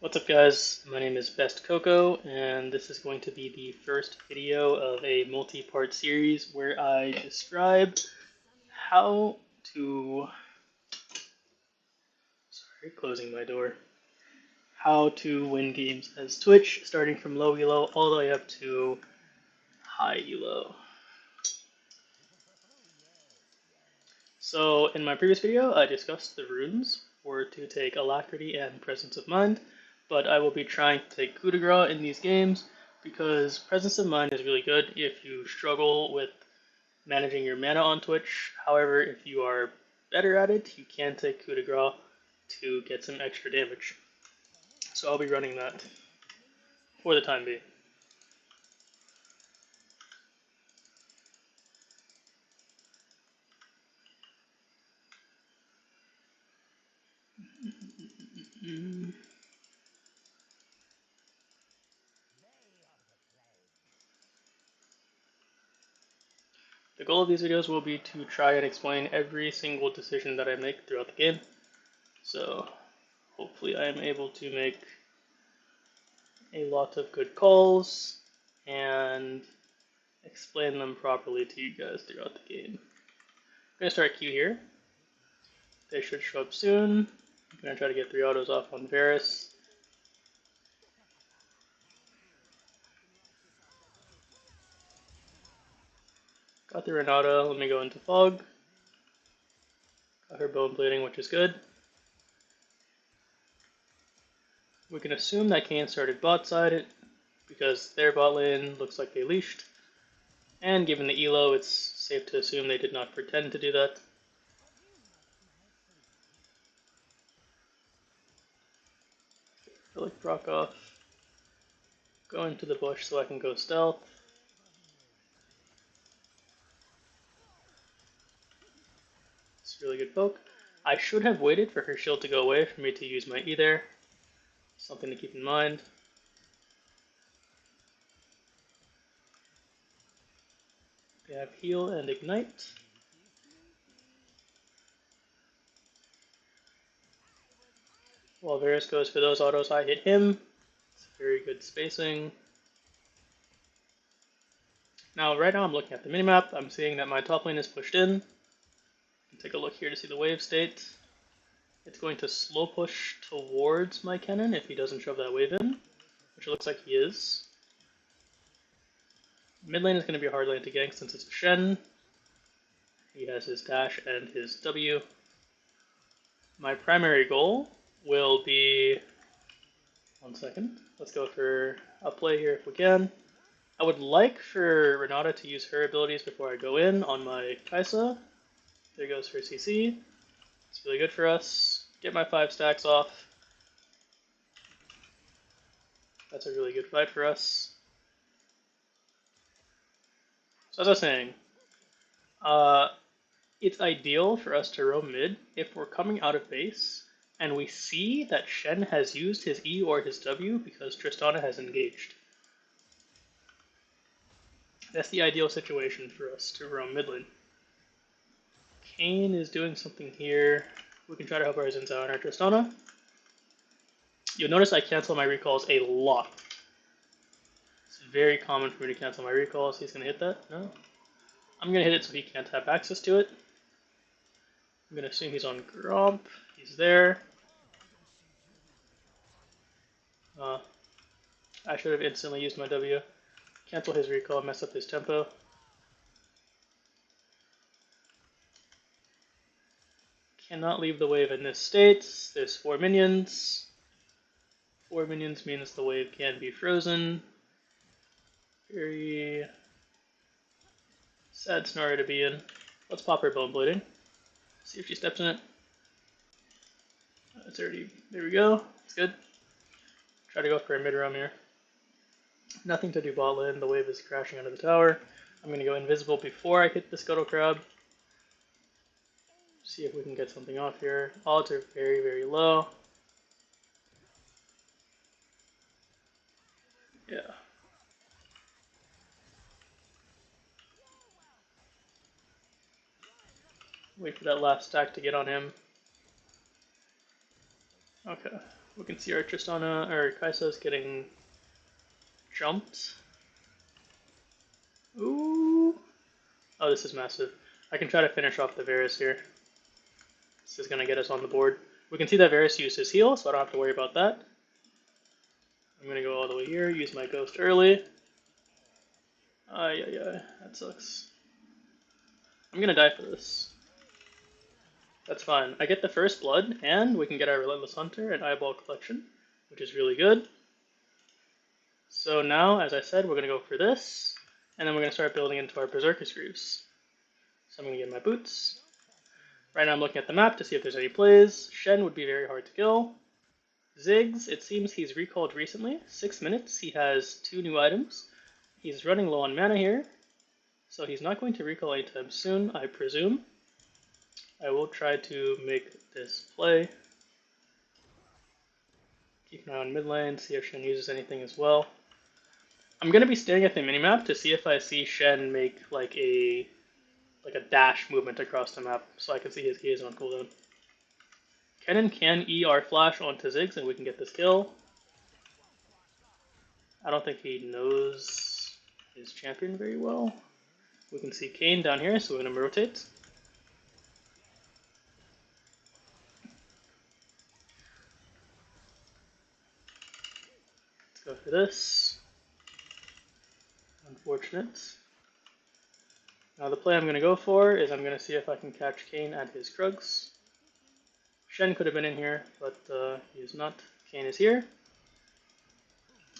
What's up guys, my name is Best Coco and this is going to be the first video of a multi-part series where I describe how to, closing my door, how to win games as Twitch, starting from low elo all the way up to high elo. So in my previous video I discussed the runes for to take Alacrity and Presence of Mind, but I will be trying to take Coup de Grace in these games because Presence of Mind is really good if you struggle with managing your mana on Twitch. However, if you are better at it, you can take Coup de Grace to get some extra damage. So I'll be running that for the time being. The goal of these videos will be to try and explain every single decision that I make throughout the game. So hopefully I am able to make a lot of good calls and explain them properly to you guys throughout the game. I'm going to start Q here. They should show up soon. I'm going to try to get 3 autos off on Varus. Got the Renata, let me go into Fog. Got her Bone Bleeding, which is good. We can assume that Kayn started bot side because their bot lane looks like they leashed. And given the elo, it's safe to assume they did not pretend to do that. Relic proc off. Go into the bush so I can go stealth. It's a really good poke. I should have waited for her shield to go away for me to use my E there. Something to keep in mind. They have heal and ignite. While Varus goes for those autos, I hit him. It's very good spacing. Now, right now I'm looking at the minimap. I'm seeing that my top lane is pushed in. Take a look here to see the wave state. It's going to slow push towards my Kennen if he doesn't shove that wave in, which it looks like he is. Mid lane is going to be a hard lane to gank since it's a Shen. He has his dash and his W. My primary goal will be... One second. Let's go for a play here if we can. I would like for Renata to use her abilities before I go in on my Kai'Sa. There goes her CC. It's really good for us. Get my 5 stacks off. That's a really good fight for us. So as I was saying, it's ideal for us to roam mid if we're coming out of base and we see that Shen has used his E or his W because Tristana has engaged. That's the ideal situation for us to roam mid lane. Kayn is doing something here. We can try to help our Zinzao and our Tristana. You'll notice I cancel my recalls a lot. It's very common for me to cancel my recalls. He's going to hit that? No? I'm going to hit it so he can't have access to it. I'm going to assume he's on Gromp. He's there. I should have instantly used my W. Cancel his recall, mess up his tempo. Cannot leave the wave in this state. There's 4 minions. 4 minions means the wave can be frozen. Very sad scenario to be in. Let's pop her Bone Bleeding. See if she steps in it. It's already, there we go. It's good. Try to go for a mid roam here. Nothing to do bot lane. The wave is crashing under the tower. I'm going to go invisible before I hit the Scuttle Crab. See if we can get something off here. Odds are very, very low. Yeah. Wait for that last stack to get on him. Okay. We can see our Tristana, or Kai'Sa's getting jumped. Ooh! Oh, this is massive. I can try to finish off the Varus here. This is going to get us on the board. We can see that Varus used his heal, so I don't have to worry about that. I'm going to go all the way here, use my Ghost early. That sucks. I'm going to die for this. That's fine. I get the first blood, and we can get our Relentless Hunter and Eyeball Collection, which is really good. So now, as I said, we're going to go for this, and then we're going to start building into our Berserker's Greaves. So I'm going to get my boots. Right now I'm looking at the map to see if there's any plays. Shen would be very hard to kill. Ziggs, it seems he's recalled recently. 6 minutes, he has 2 new items. He's running low on mana here, so he's not going to recall anytime soon, I presume. I will try to make this play. Keep an eye on mid lane, see if Shen uses anything as well. I'm going to be staring at the minimap to see if I see Shen make like a dash movement across the map, so I can see his gaze on cooldown. Kennen can ER flash onto Ziggs and we can get this kill. I don't think he knows his champion very well. We can see Kayn down here, so we're going to rotate. Let's go for this. Unfortunate. Now the play I'm going to go for is I'm going to see if I can catch Kayn at his Krugs. Shen could have been in here, but he is not. Kayn is here.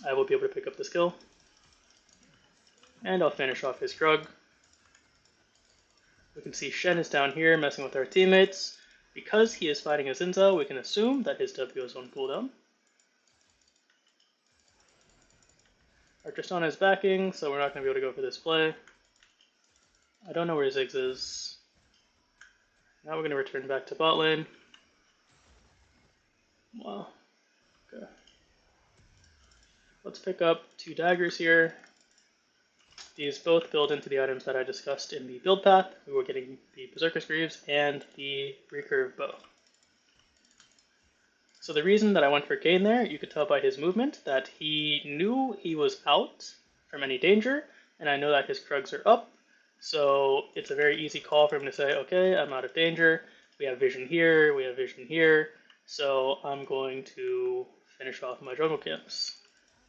I will be able to pick up this kill. And I'll finish off his Krug. We can see Shen is down here messing with our teammates. Because he is fighting a Xin, we can assume that his W is on cooldown. Our Tristana is backing, so we're not going to be able to go for this play. I don't know where Ziggs is. Now we're going to return back to bot lane. Wow. Okay. Let's pick up 2 daggers here. These both build into the items that I discussed in the build path. We were getting the Berserker's Greaves and the recurve bow. So the reason that I went for Kayn there, you could tell by his movement that he knew he was out from any danger, and I know that his Krugs are up, so it's a very easy call for him to say, okay, I'm out of danger, we have vision here, we have vision here, so I'm going to finish off my jungle camps.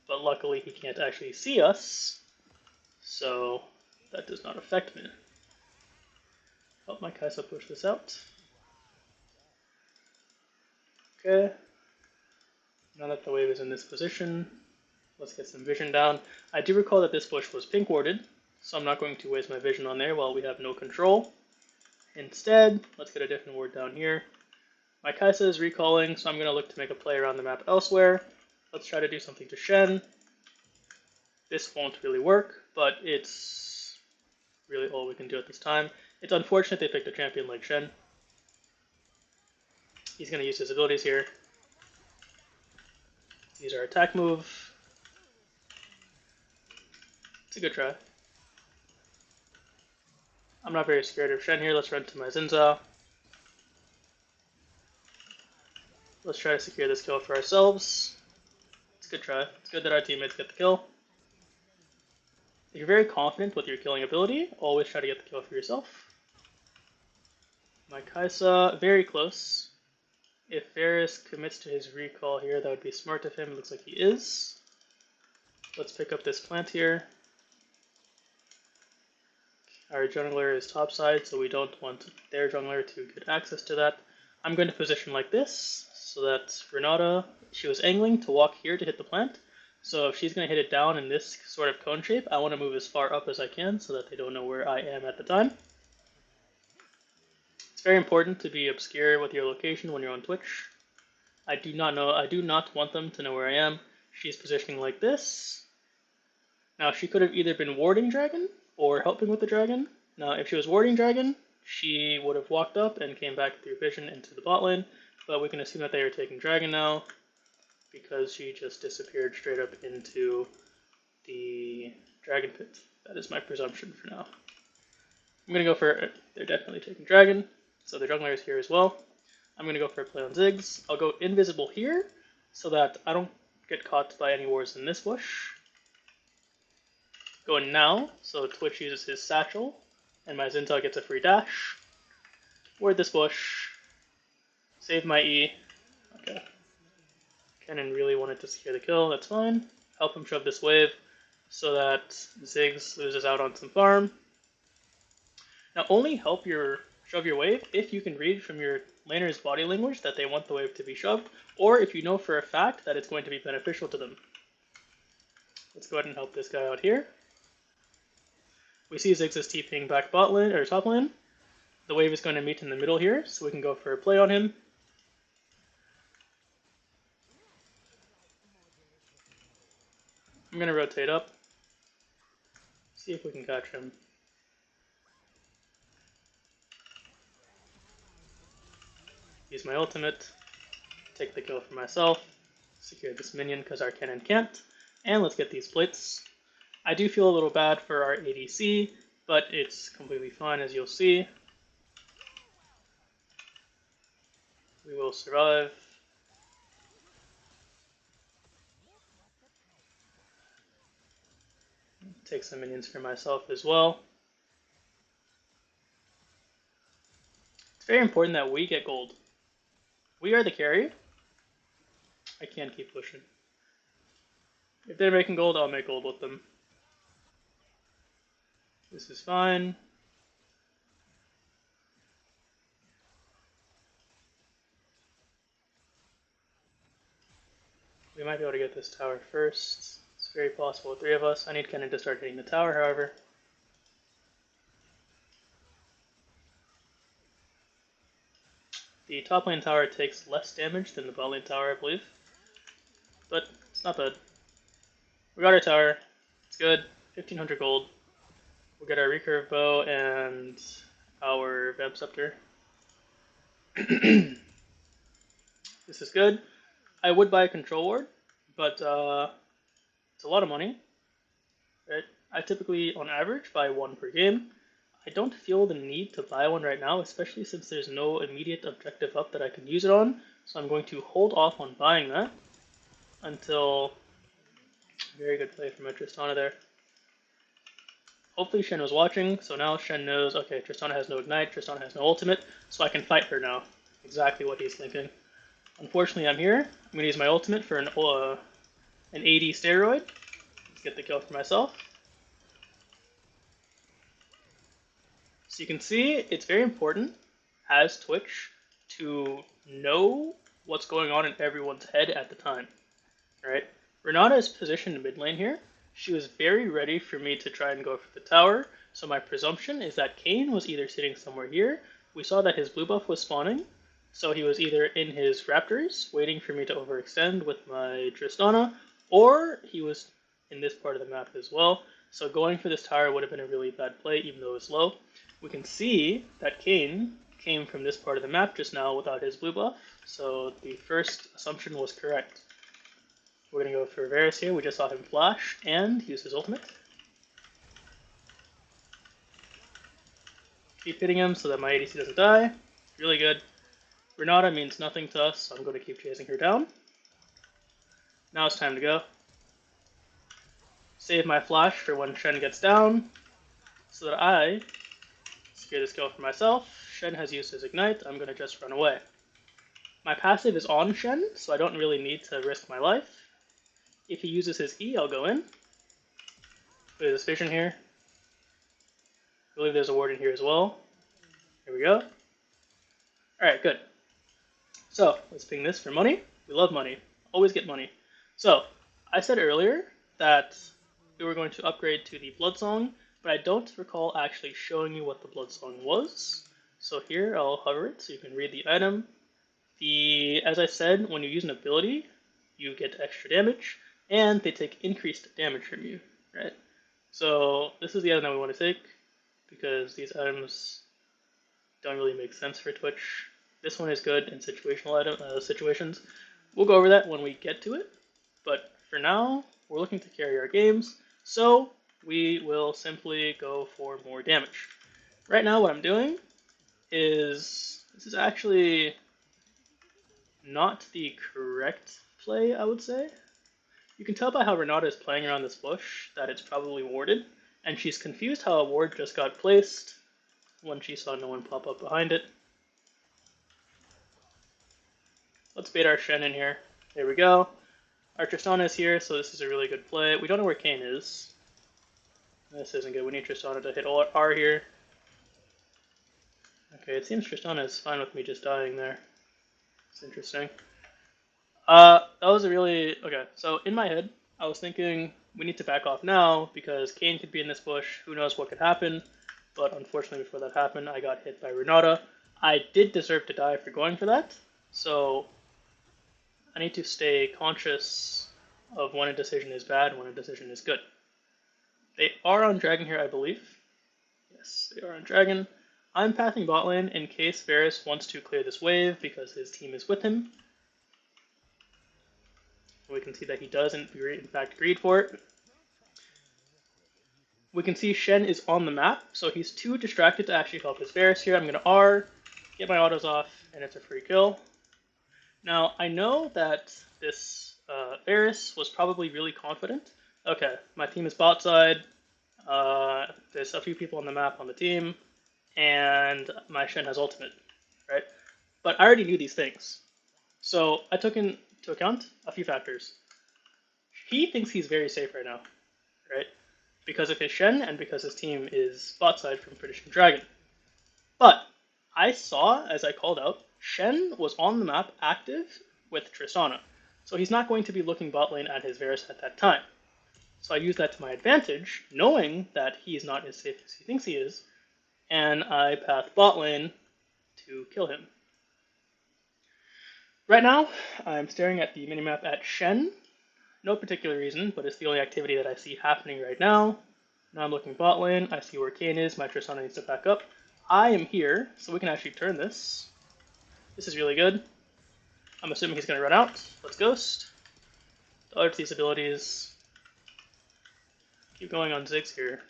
But luckily he can't actually see us, so that does not affect me. Help my Kai'Sa push this out. Okay. Now that the wave is in this position, let's get some vision down. I do recall that this bush was pink warded, so I'm not going to waste my vision on there while we have no control. Instead, let's get a different ward down here. My Kai'Sa is recalling, so I'm going to look to make a play around the map elsewhere. Let's try to do something to Shen. This won't really work, but it's really all we can do at this time. It's unfortunate they picked a champion like Shen. He's going to use his abilities here. Use our attack move. It's a good try. I'm not very scared of Shen here. Let's run to my Xin. Let's try to secure this kill for ourselves. It's a good try. It's good that our teammates get the kill. If you're very confident with your killing ability, always try to get the kill for yourself. My Kai'Sa, very close. If Varus commits to his recall here, that would be smart of him. It looks like he is. Let's pick up this plant here. Our jungler is topside, so we don't want their jungler to get access to that. I'm going to position like this, so that Renata, she was angling to walk here to hit the plant. So if she's going to hit it down in this sort of cone shape, I want to move as far up as I can so that they don't know where I am at the time. It's very important to be obscure with your location when you're on Twitch. I do not want them to know where I am. She's positioning like this. Now she could have either been warding dragon or helping with the dragon. Now if she was warding dragon, she would have walked up and came back through vision into the bot lane, but we can assume that they are taking dragon now because she just disappeared straight up into the dragon pit. That is my presumption for now. I'm going to go for, they're definitely taking dragon, so the jungler is here as well. I'm going to go for a play on Ziggs. I'll go invisible here, so that I don't get caught by any wards in this bush. Go in now, so Twitch uses his satchel, and my Zinta gets a free dash. Ward this bush. Save my E. Okay. Kennen really wanted to secure the kill, that's fine. Help him shove this wave so that Ziggs loses out on some farm. Now only help shove your wave if you can read from your laner's body language that they want the wave to be shoved, or if you know for a fact that it's going to be beneficial to them. Let's go ahead and help this guy out here. We see Ziggs is TPing back bot lane, or top lane. The wave is going to meet in the middle here, so we can go for a play on him. I'm going to rotate up. See if we can catch him. Use my ultimate. Take the kill for myself. Secure this minion because our Kennen can't. And let's get these plates. I do feel a little bad for our ADC, but it's completely fine as you'll see. We will survive. Take some minions for myself as well. It's very important that we get gold. We are the carry. I can't keep pushing. If they're making gold, I'll make gold with them. This is fine. We might be able to get this tower first. It's very possible with 3 of us. I need Kennen to start hitting the tower, however. The top lane tower takes less damage than the bot lane tower, I believe. But it's not bad. We got our tower. It's good. 1500 gold. We'll get our recurve bow and our Vamp Scepter. This is good. I would buy a control ward, but it's a lot of money. Right? I typically, on average, buy 1 per game. I don't feel the need to buy one right now, especially since there's no immediate objective up that I can use it on. So I'm going to hold off on buying that until... Very good play from Tristana there. Hopefully Shen was watching, so now Shen knows, okay, Tristana has no ignite, Tristana has no ultimate, so I can fight her now. Exactly what he's thinking. Unfortunately, I'm here. I'm going to use my ultimate for an AD steroid. Let's get the kill for myself. So you can see it's very important as Twitch to know what's going on in everyone's head at the time. Right? Renata is positioned mid lane here. She was very ready for me to try and go for the tower, so my presumption is that Kayn was either sitting somewhere here. We saw that his blue buff was spawning, so he was either in his raptors, waiting for me to overextend with my Tristana, or he was in this part of the map as well. So going for this tower would have been a really bad play, even though it was low. We can see that Kayn came from this part of the map just now without his blue buff, so the first assumption was correct. We're going to go for Varus here. We just saw him flash and use his ultimate. Keep hitting him so that my ADC doesn't die. Really good. Renata means nothing to us, so I'm going to keep chasing her down. Now it's time to go. Save my flash for when Shen gets down, so that I secure this kill for myself. Shen has used his ignite. I'm going to just run away. My passive is on Shen, so I don't really need to risk my life. If he uses his E, I'll go in. Look at this vision here. I believe there's a ward in here as well. Here we go. Alright, good. So, let's ping this for money. We love money. Always get money. So, I said earlier that we were going to upgrade to the Bloodsong, but I don't recall actually showing you what the Bloodsong was. So here, I'll hover it so you can read the item. As I said, when you use an ability, you get extra damage, and they take increased damage from you, right? So this is the item that we want to take, because these items don't really make sense for Twitch. This one is good in situational situations. We'll go over that when we get to it, but for now, we're looking to carry our games, so we will simply go for more damage. Right now, what I'm doing is, this is actually not the correct play, I would say. You can tell by how Renata is playing around this bush that it's probably warded, and she's confused how a ward just got placed when she saw no one pop up behind it. Let's bait our Shen in here. There we go. Our Tristana is here, so this is a really good play. We don't know where Kayn is. This isn't good. We need Tristana to hit R here. Okay, it seems Tristana is fine with me just dying there. It's interesting. That was a really... Okay, so in my head, I was thinking we need to back off now because Kayn could be in this bush. Who knows what could happen. But unfortunately, before that happened, I got hit by Renata. I did deserve to die for going for that. So I need to stay conscious of when a decision is bad and when a decision is good. They are on Dragon here, I believe. Yes, they are on Dragon. I'm pathing bot lane in case Varus wants to clear this wave because his team is with him. We can see that he does in fact greed for it. We can see Shen is on the map, so he's too distracted to actually help his Varus here. I'm going to R, get my autos off, and it's a free kill. Now, I know that this Varus was probably really confident. Okay, my team is bot side. There's a few people on the map on the team, and my Shen has ultimate, right? But I already knew these things. So I took into account a few factors. He thinks he's very safe right now, right? Because of his Shen and because his team is bot side from British Dragon. But I saw, as I called out, Shen was on the map active with Tristana. So he's not going to be looking bot lane at his Varus at that time. So I use that to my advantage, knowing that he's not as safe as he thinks he is, and I path bot lane to kill him. Right now, I'm staring at the minimap at Shen. No particular reason, but it's the only activity that I see happening right now. Now I'm looking bot lane, I see where Kayn is, my Tristana needs to back up. I am here, so we can actually turn this. This is really good. I'm assuming he's going to run out. Let's Ghost. Dodge these abilities. Keep going on Ziggs here.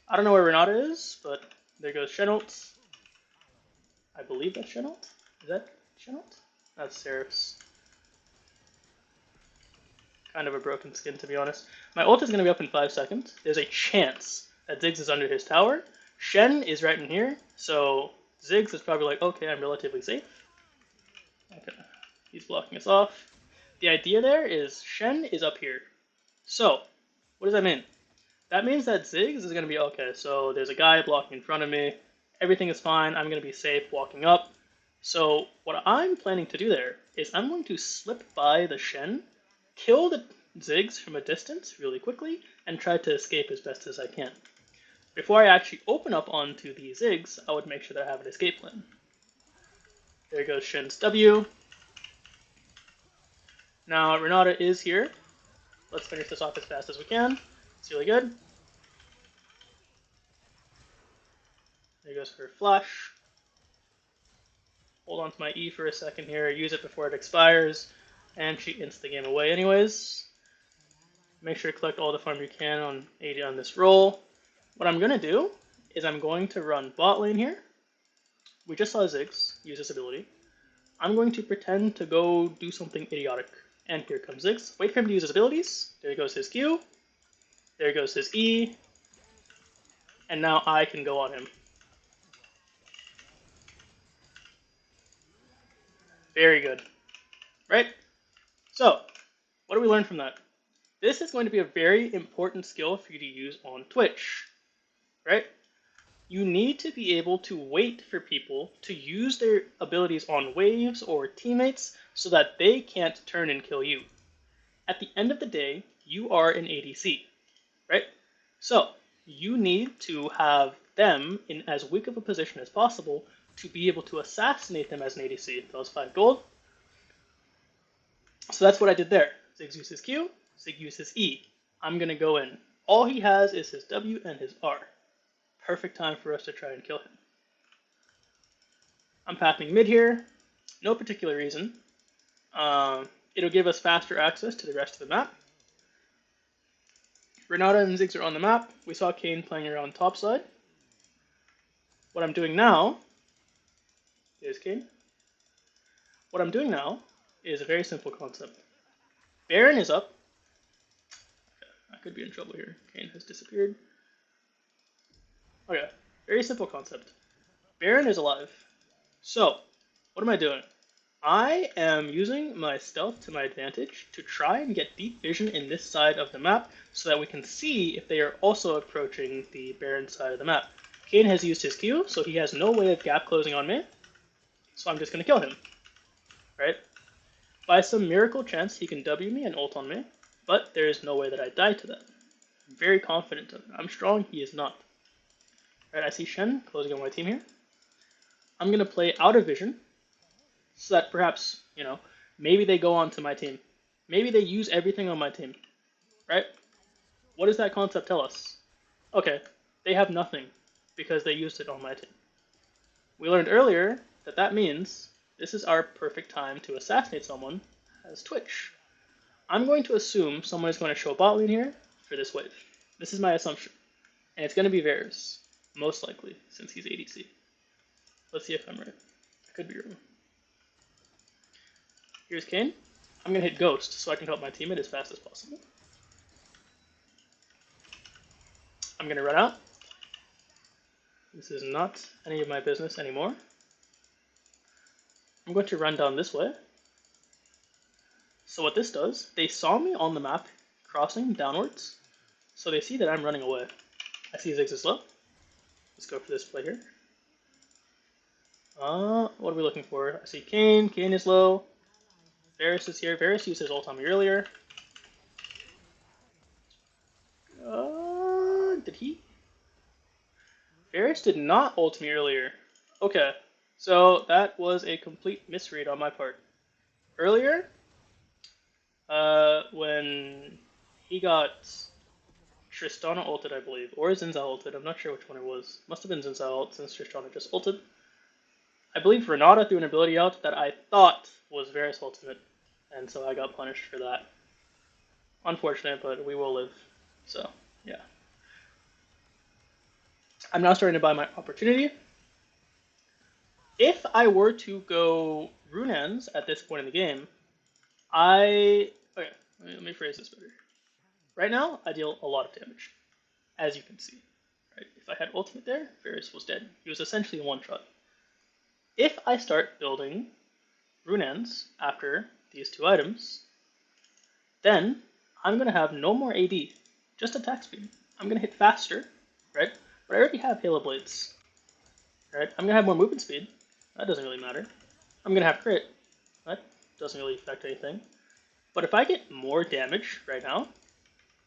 I don't know where Renata is, but there goes Shen ult. I believe that's Shen ult. Is that Shen ult? That's Seraph's. Kind of a broken skin, to be honest. My ult is going to be up in 5 seconds. There's a chance that Ziggs is under his tower. Shen is right in here, so Ziggs is probably like, okay, I'm relatively safe. Okay, he's blocking us off. The idea there is Shen is up here. So, what does that mean? That means that Ziggs is going to be, okay, so there's a guy blocking in front of me. Everything is fine. I'm going to be safe walking up. So what I'm planning to do there is I'm going to slip by the Shen, kill the Ziggs from a distance really quickly, and try to escape as best as I can. Before I actually open up onto the Ziggs, I would make sure that I have an escape plan. There goes Shen's W. Now Renata is here. Let's finish this off as fast as we can. It's really good. There goes her flash. Hold on to my E for a second here, use it before it expires, and she ints the game away anyways. Make sure to collect all the farm you can on AD on this roll. What I'm going to do is I'm going to run bot lane here. We just saw Ziggs use this ability. I'm going to pretend to go do something idiotic. And here comes Ziggs. Wait for him to use his abilities. There goes his Q. There goes his E. And now I can go on him. Very good. Right? So, what do we learn from that? This is going to be a very important skill for you to use on Twitch. Right? You need to be able to wait for people to use their abilities on waves or teammates so that they can't turn and kill you. At the end of the day, you are an ADC, right? So you need to have them in as weak of a position as possible to be able to assassinate them as an ADC. That was 5 gold. So that's what I did there. Ziggs uses Q, Ziggs uses E. I'm going to go in. All he has is his W and his R. Perfect time for us to try and kill him. I'm pathing mid here. No particular reason. It'll give us faster access to the rest of the map. Renata and Ziggs are on the map. We saw Kayn playing around top side. What I'm doing now is Kayn. What I'm doing now is a very simple concept. Baron is up. I could be in trouble here. Kayn has disappeared. Okay, very simple concept. Baron is alive. So, what am I doing? I am using my stealth to my advantage to try and get deep vision in this side of the map so that we can see if they are also approaching the Baron side of the map. Kayn has used his Q, so he has no way of gap closing on me, so I'm just going to kill him. Right? By some miracle chance, he can W me and ult on me, but there is no way that I die to that. I'm very confident of it. I'm strong, he is not. Right, I see Shen closing on my team here. I'm going to play out of vision so that perhaps, maybe they go on to my team. Maybe they use everything on my team, right? What does that concept tell us? Okay, they have nothing because they used it on my team. We learned earlier that that means this is our perfect time to assassinate someone as Twitch. I'm going to assume someone is going to show bot lane here for this wave. This is my assumption. And it's going to be Varus, most likely, since he's ADC. Let's see if I'm right. I could be wrong. Here's Kayn. I'm going to hit Ghost so I can help my teammate as fast as possible. I'm going to run out. This is not any of my business anymore. I'm going to run down this way. So what this does, they saw me on the map crossing downwards, so they see that I'm running away. I see Ziggs is low. Let's go for this play here. What are we looking for? I see Kayn. Kayn is low. Varus is here. Varus used his ult on me earlier. Did he? Varus did not ult me earlier. Okay, so that was a complete misread on my part. Earlier, when he got Tristana ulted, I believe, or Zinza ulted, I'm not sure which one it was. Must have been Zinza ult since Tristana just ulted. I believe Renata threw an ability out that I thought was Varus ultimate, and so I got punished for that. Unfortunate, but we will live. So, yeah. I'm now starting to buy my opportunity. If I were to go Runaan's at this point in the game, okay, let me phrase this better. Right now, I deal a lot of damage, as you can see. Right? If I had ultimate there, Varus was dead. He was essentially one shot. If I start building Runaan's after these two items, then I'm going to have no more AD, just attack speed. I'm going to hit faster, right? But I already have Halo Blades, right? I'm going to have more movement speed. That doesn't really matter. I'm going to have crit. That doesn't really affect anything. But if I get more damage right now,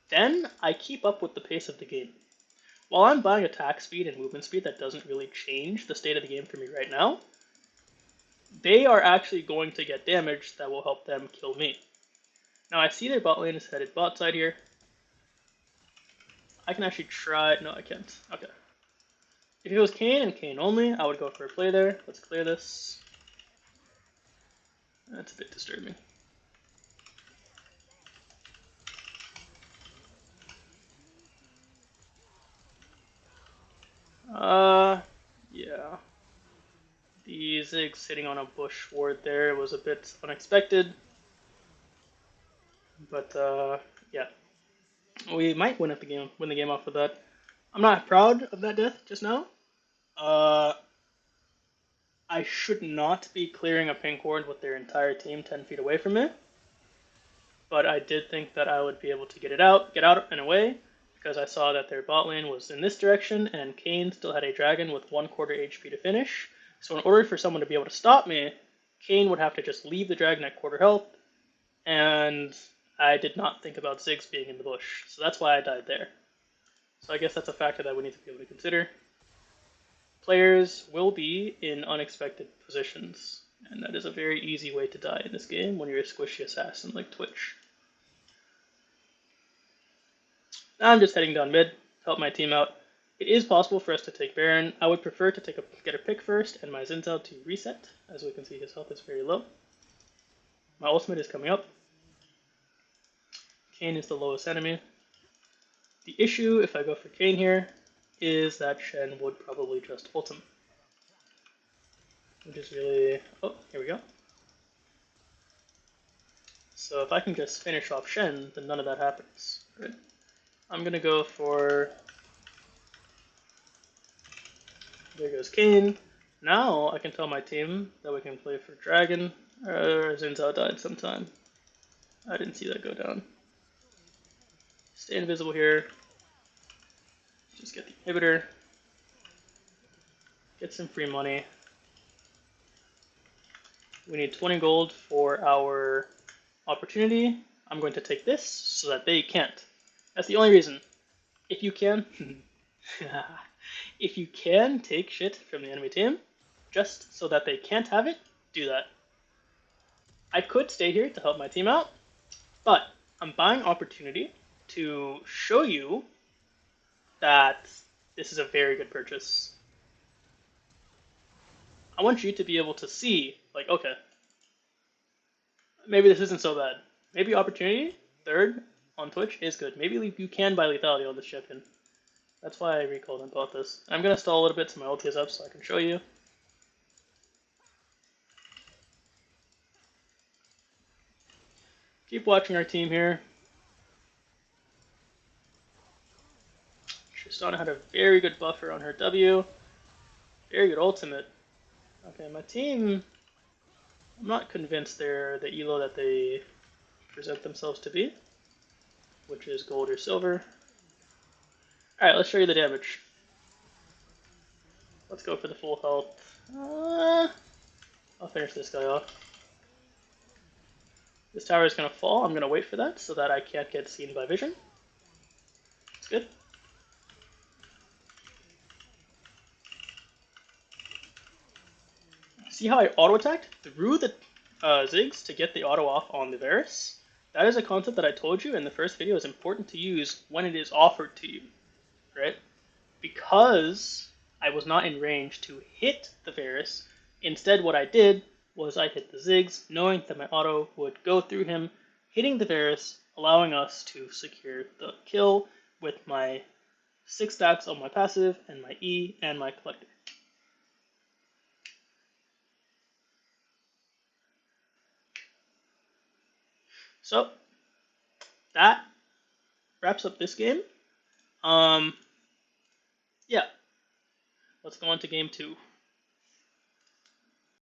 then I keep up with the pace of the game. While I'm buying attack speed and movement speed, that doesn't really change the state of the game for me right now. They are actually going to get damage that will help them kill me. Now I see their bot lane is headed bot side here. I can actually try. No, I can't. Okay. If it was Kayn and Kayn only, I would go for a play there. Let's clear this. That's a bit disturbing. Yeah. The Ziggs sitting on a bush ward there was a bit unexpected. But, yeah. We might win the game off with that. I'm not proud of that death just now. I should not be clearing a pink ward with their entire team 10 feet away from me. But I did think that I would be able to get out and away, because I saw that their bot lane was in this direction, and Kayn still had a dragon with 1/4 HP to finish. So in order for someone to be able to stop me, Kayn would have to just leave the dragon at quarter health, and I did not think about Ziggs being in the bush, so that's why I died there. So I guess that's a factor that we need to be able to consider. Players will be in unexpected positions, and that is a very easy way to die in this game when you're a squishy assassin like Twitch. Now I'm just heading down mid to help my team out. It is possible for us to take Baron. I would prefer to get a pick first and my Zinzao to reset. As we can see, his health is very low. My ultimate is coming up. Kayn is the lowest enemy. The issue, if I go for Kayn here, is that Shen would probably just ult him. Which is really... Oh, here we go. So if I can just finish off Shen, then none of that happens. Right? I'm gonna go for... There goes Kayn. Now I can tell my team that we can play for Dragon. Xin Zhao died sometime. I didn't see that go down. Stay invisible here. Just get the inhibitor. Get some free money. We need 20 gold for our opportunity. I'm going to take this so that they can't. That's the only reason. If you can, if you can take shit from the enemy team, just so that they can't have it, do that. I could stay here to help my team out, but I'm buying opportunity to show you that this is a very good purchase. I want you to be able to see, like, okay, maybe this isn't so bad. Maybe opportunity, third on Twitch, is good. Maybe you can buy lethality on this champion. That's why I recalled and bought this. I'm going to stall a little bit so my ulti is up so I can show you. Keep watching our team here. Tristana had a very good buffer on her W. Very good ultimate. Okay, my team, I'm not convinced they're the elo that they present themselves to be, which is gold or silver. Alright, let's show you the damage. Let's go for the full health. I'll finish this guy off. This tower is going to fall. I'm going to wait for that so that I can't get seen by vision. It's good. See how I auto-attacked through the Ziggs to get the auto off on the Varus? That is a concept that I told you in the first video is important to use when it is offered to you, right? Because I was not in range to hit the Varus, instead what I did was I hit the Ziggs, knowing that my auto would go through him, hitting the Varus, allowing us to secure the kill with my 6 stacks on my passive and my E and my collector. So that wraps up this game. Yeah, let's go on to game 2.